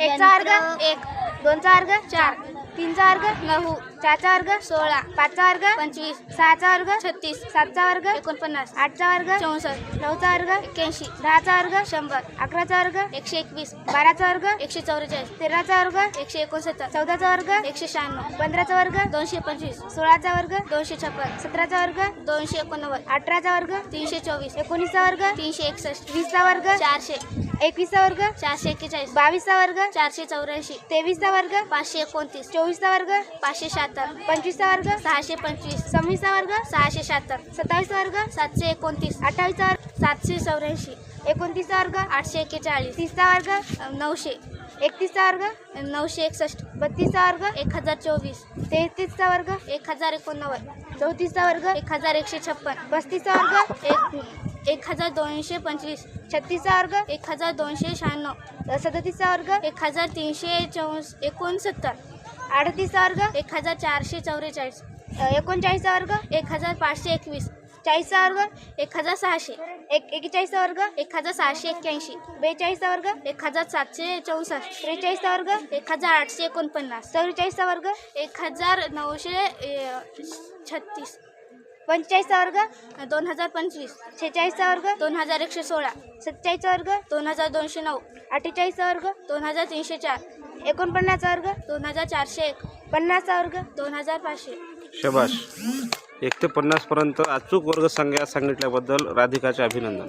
एकचा वर्ग 1, दोनचा वर्ग 4, तीनचा वर्ग 9, चारचा वर्ग 16, पाचचा वर्ग 25, सहाचा वर्ग 36, सातचा वर्ग 49, आठचा वर्ग 64, नऊचा वर्ग 81, दहाचा वर्ग 100, अकराचा वर्ग 121, बाराचा वर्ग 144, तेराचा वर्ग 169, चौदाचा वर्ग 196, पंधराचा वर्ग 225, सोळाचा वर्ग 256, सतराचा वर्ग 289, अठराचा वर्ग 324, एकोणीसचा वर्ग 361, वीसचा वर्ग 400, एकवीसचा वर्ग 441, बावीसचा वर्ग 484, तेवीसचा वर्ग 529, चोवीसचा वर्ग 576, पंचवीसचा वर्ग 625, सव्वीसचा वर्ग 676, सत्तावीसचा वर्ग 729, अठ्ठावीसचा वर्ग 784, एकोणतीसचा वर्ग 841, तीसचा वर्ग 900, एकतीसचा वर्ग 961, बत्तीसचा वर्ग 1024, तेहतीसचा वर्ग 1089, चौतीसचा वर्ग 1156, पस्तीसचा वर्ग 1225, छत्तीसचा वर्ग 1296, सदतीसचा वर्ग 1369, अडतीसचा वर्ग 1444, एकोणचाळीसचा वर्ग 1521, चाळीसचा वर्ग 1600, एकेचाळीसचा वर्ग 1681, बेचाळीसचा वर्ग 1764, त्रेचाळीसचा वर्ग 1849, चौवेचाळीसचा वर्ग 1936, पंचेचाळीसचा वर्ग 2025, शेहेचाळीसचा वर्ग 2116, सत्तेचाळीसचा वर्ग 2209, अठ्ठेचाळीसचा वर्ग 2304, एकोणपन्नासचा वर्ग 2401, पन्नासचा वर्ग 2500. शबाश. 1 ते 50 पर्यंत अचूक वर्ग संख्या सांगितल्याबद्दल राधिकाचे अभिनंदन.